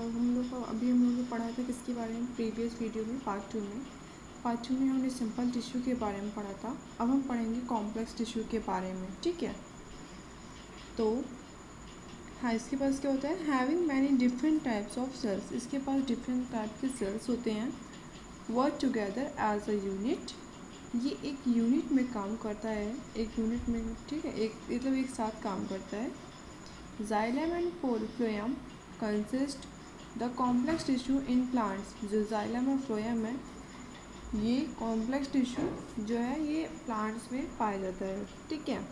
हम लोग को अभी हम लोग ने पढ़ा था किसके बारे में, प्रीवियस वीडियो में पार्ट टू में हमने सिंपल टिश्यू के बारे में पढ़ा था। अब हम पढ़ेंगे कॉम्प्लेक्स टिश्यू के बारे में, ठीक है। तो हाँ, इसके पास क्या होता है, having many different types of cells, इसके पास डिफरेंट टाइप के सेल्स होते हैं। Work together as a unit, ये एक यूनिट में काम करता है, एक यूनिट में, ठीक है, एक मतलब एक साथ काम करता है। Xylem and phloem consist the complex tissue in plants, जो जाइलम और फ्लोएम है ये कॉम्प्लेक्स टिश्यू जो है ये प्लांट्स में पाया जाता है, ठीक है।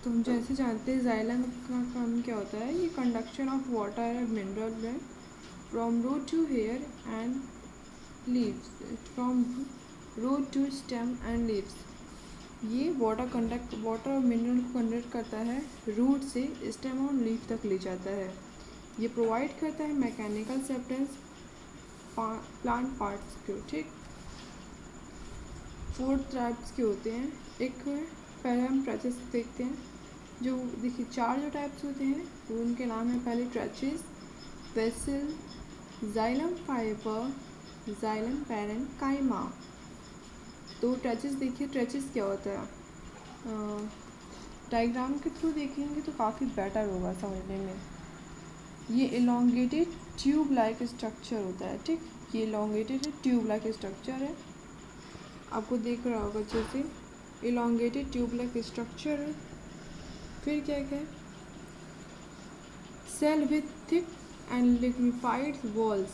तो हम जैसे जानते हैं जाइलम का काम क्या होता है, ये conduction of water and mineral from root to hair and leaves, from root to stem and leaves, ये वाटर और मिनरल को कंडक्ट करता है, रूट से स्टेम और लीफ तक ले जाता है। ये प्रोवाइड करता है मैकेनिकल सब्सटेंस प्लांट पार्ट्स को, ठीक। 4 टाइप्स के होते हैं। एक पहले हम ट्रैचेस देखते हैं, जो देखिए 4 जो टाइप्स होते हैं वो उनके नाम है, पहले tracheids, vessel, xylem fibre, xylem parenchyma. तो ट्रैचेस देखिए, ट्रैचेस क्या होता है, डायग्राम के थ्रू देखेंगे तो काफ़ी बेटर होगा समझने में। ये इलोंगेटेड ट्यूब लाइक स्ट्रक्चर होता है, ठीक। ये इलोंगेटेड ट्यूब लाइक स्ट्रक्चर है, आपको देख रहा होगा अच्छे से, इलोंगेटेड ट्यूब लाइक स्ट्रक्चर है। फिर क्या क्या है, cell with thick and lignified walls,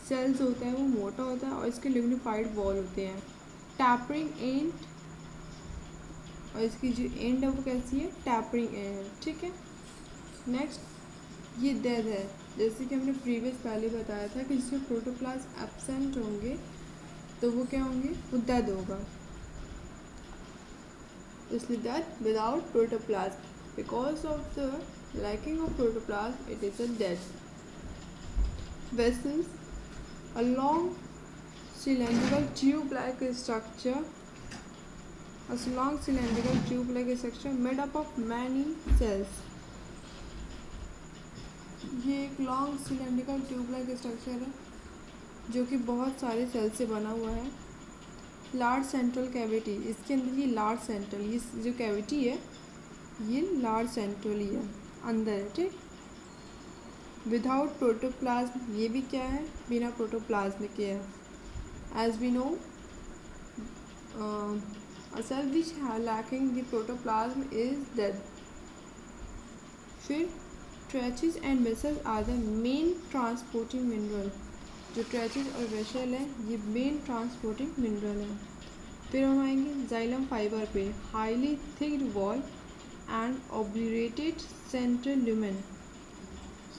cells होता है वो मोटा होता है और इसके लिग्निफाइड वॉल होते हैं। टैपरिंग एंड, और इसकी जो एंड है वो कैसी है, टैपरिंग एंड, ठीक है। नेक्स्ट ये डेड है, जैसे कि हमने प्रीवियस पहले बताया था कि जिसमें प्रोटोप्लाज्म एब्सेंट होंगे तो वो क्या होंगे, वो डेड होगा, इसलिए dead without protoplasm, because of the lacking of protoplasm it is a dead. Vessels, a long cylindrical tube-like structure, made up of many cells. ये एक लॉन्ग सिलेंड्रिकल ट्यूब-लाइक स्ट्रक्चर है जो कि बहुत सारे सेल से बना हुआ है। लार्ज सेंट्रल कैविटी, इसके अंदर ये लार्ज सेंट्रल, ये जो कैविटी है ये लार्ज सेंट्रल ही है, अंदर है, ठीक। विदाउट प्रोटोप्लाज्म, ये भी क्या है, बिना प्रोटोप्लाज्म के है। As we know a cell which lacking the protoplasm is dead. फिर tracheids and vessel are the main transporting mineral, जो ट्रैचेस और वेसल है ये मेन ट्रांसपोर्टिंग मिनरल है। फिर हम आएंगे जाइलम फाइबर पे, highly thickened wall and obliterated central lumen,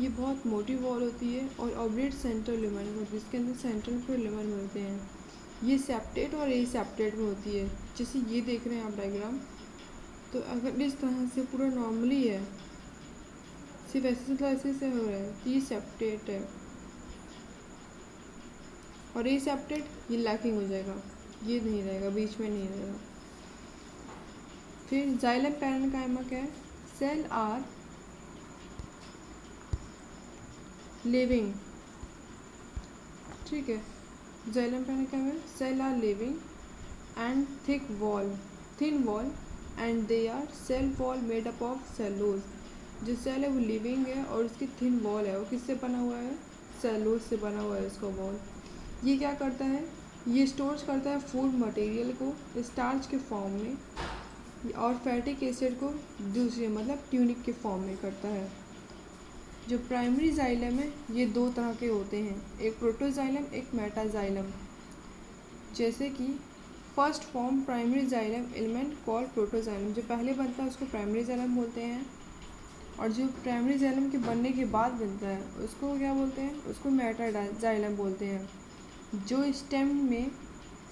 ये बहुत मोटी वॉल होती है और ऑब्लिरेट सेंट्रल ल्यूमेन, जिसके अंदर सेंट्रल पर ल्यूमेन मिलते हैं। ये सेप्टेट और एसेप्टेट में होती है, जैसे ये देख रहे हैं आप डायग्राम, तो अगर इस तरह से पूरा नॉर्मली है, सिर्फ ऐसे से हो रहा है कि ये सेप्टेट है और एसेप्टेट ये लैकिंग हो जाएगा, ये नहीं रहेगा, बीच में नहीं रहेगा। फिर जाइलम पैरेन्काइमा क्या है, सेल आर लिविंग, ठीक है। Xylem parenchyma cell are living and thin wall and they are cell wall made up of cellulose, जो सेल है वो लिविंग है और उसकी थिन वॉल है वो किससे बना हुआ है, सेलुलोज से बना हुआ है उसका वॉल। ये क्या करता है, ये स्टोर करता है फूड मटेरियल को स्टार्च के फॉर्म में और फैटिक एसिड को दूसरे मतलब ट्यूनिक के फॉर्म में करता है। जो प्राइमरी जाइलम है ये 2 तरह के होते हैं, एक प्रोटोजाइलम एक मेटाजाइलम। जैसे कि first form primary xylem element called protoxylem, जो पहले बनता है उसको प्राइमरी जाइलम बोलते हैं, और जो प्राइमरी जाइलम के बनने के बाद बनता है उसको क्या बोलते हैं, उसको मेटाजाइलम बोलते हैं। जो स्टेम में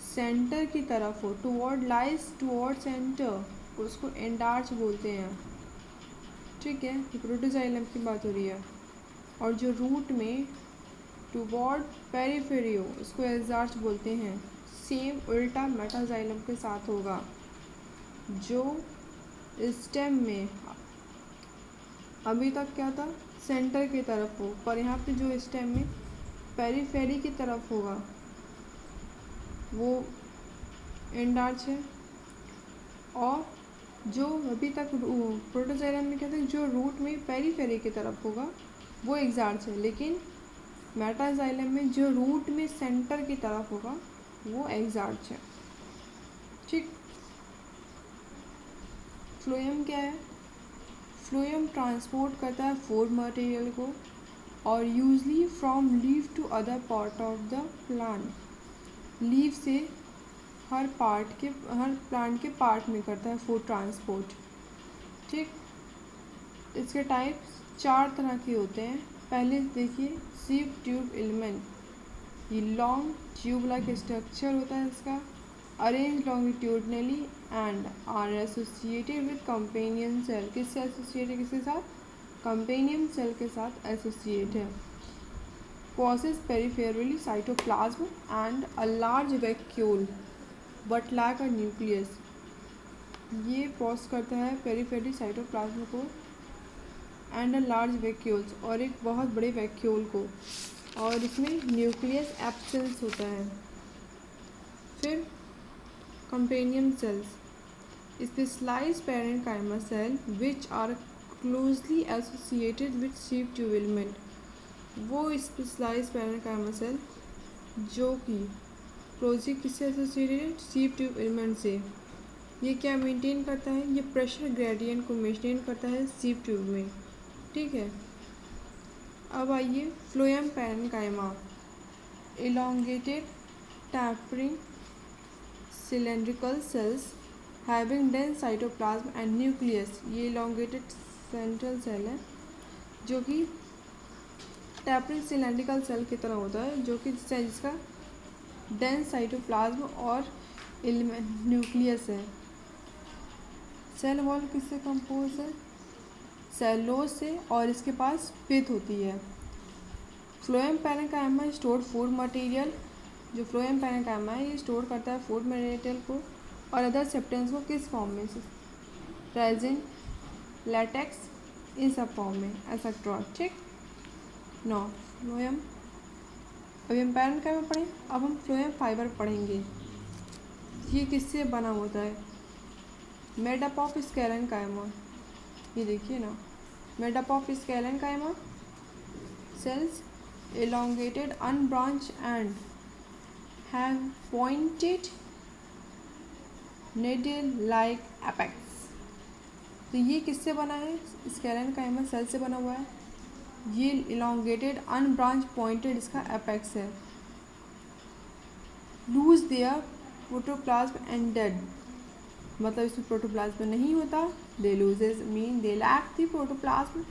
सेंटर की तरफ हो, टुवर्ड सेंटर, उसको एंडार्च बोलते हैं, ठीक है। प्रोटोजाइलम की बात हो रही है। और जो रूट में टुवर्ड पेरिफेरी हो उसको एजार्च बोलते हैं। सेम उल्टा मेटाजाइलम के साथ होगा, जो स्टेम में अभी तक क्या था, सेंटर की तरफ हो, पर यहाँ पे जो स्टेम में पेरीफेरी की तरफ होगा वो एंड आर्च है। और जो अभी तक प्रोटोजाइलम में क्या था, जो रूट में पेरीफेरी की तरफ होगा वो एग्जार्च है, लेकिन मेटाजाइलम में जो रूट में सेंटर की तरफ होगा वो एग्जार्च है। ठीक। फ्लोएम क्या है? फ्लोएम ट्रांसपोर्ट करता है फूड मटेरियल को और usually from leaf to other part of the plant. Leaf से हर प्लांट के पार्ट में करता है फूड ट्रांसपोर्ट। ठीक। इसके टाइप्स 4 तरह के होते हैं। पहले देखिए सीप ट्यूब एलिमेंट, ये लॉन्ग ट्यूब लाइक स्ट्रक्चर होता है इसका, arrange longitudinally and are associated with companion cell. किससे एसोसिएटेड, किसके साथ? कंपेनियन सेल के साथ एसोसिएट है। Possess peripherally cytoplasm and a large vacuole but lack a nucleus. ये पॉस करता है पेरिफेरली साइटोप्लाज्म को एंड अ लार्ज वैक्यूल्स, और एक बहुत बड़े वैक्यूल को, और इसमें न्यूक्लियस एब्सेंस होता है। फिर companion cells, specialised parenchyma cell which are closely associated with sieve tube element. वो स्पेशलाइज्ड पैरेन्काइमा सेल जो कि क्लोजली किससे एसोसिएटेड है? सीप ट्यूब एलिमेंट से। ये क्या मेंटेन करता है? ये प्रेशर ग्रेडियंट को मेंटेन करता है सीप ट्यूब में। ठीक है। अब आइए phloem parenchyma, elongated tapering cylindrical cells having dense cytoplasm and nucleus। ये elongated central cell है जो कि टैपरिंग सिलेंड्रिकल सेल की तरह होता है, जो कि जिसका डेंस साइटोप्लाज्म और न्यूक्लियस है। सेल वॉल किससे कंपोज है? सेलोज से, और इसके पास पिथ होती है। Phloem parenchyma store food material, जो फ्लोएम पैरेन्काइमा है ये स्टोर करता है फूड मटेरियल को और अदर सब्सटेंस को किस फॉर्म में? रेजिन, लैटेक्स, इन सब फॉर्म में एक्सेट्रा। ठीक। नो फ्लोएम, अभी हम पैरेन्काइमा पढ़ें, अब हम फ्लोएम फाइबर पढ़ेंगे। ये किससे बना होता है? Made up of sclerenchyma. ये देखिए ना, made up of sclerenchyma cells elongated unbranched and have pointed needle like apex। तो ये किससे बना है? स्केलेनकाइमा सेल से बना हुआ है। ये elongated unbranched pointed इसका apex है। lose their protoplasm and dead, मतलब इसमें प्रोटोप्लाज्म नहीं होता। they loses mean they lack the protoplasm,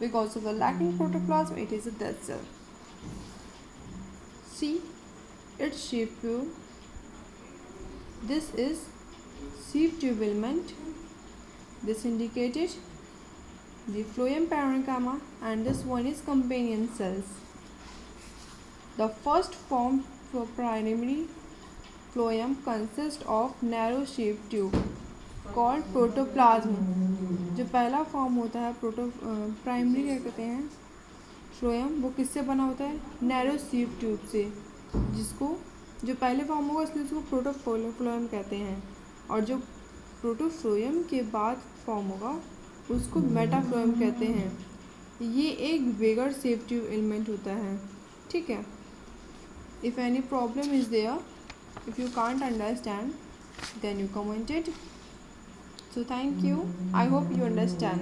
because of the lacking protoplasm it is a dead cell। See its sheep tube, this is sheep tube element, this indicated the phloem parenchyma, and this one is companion cells। The first form for primary phloem consists of narrow sheep tube called protoplasm। जो पहला form होता है primary क्या कहते हैं phloem, वो किससे बना होता है? नैरो शीप ट्यूब से, जिसको जो पहले फॉर्म होगा इसलिए उसको प्रोटोफ्लोएम कहते हैं, और जो प्रोटोफ्लोएम के बाद फॉर्म होगा उसको मेटाफ्लोएम कहते हैं। ये एक बिगर शीप ट्यूब एलिमेंट होता है। ठीक है। If any problem is there, if you can't understand then you comment it। So thank you, I hope you understand।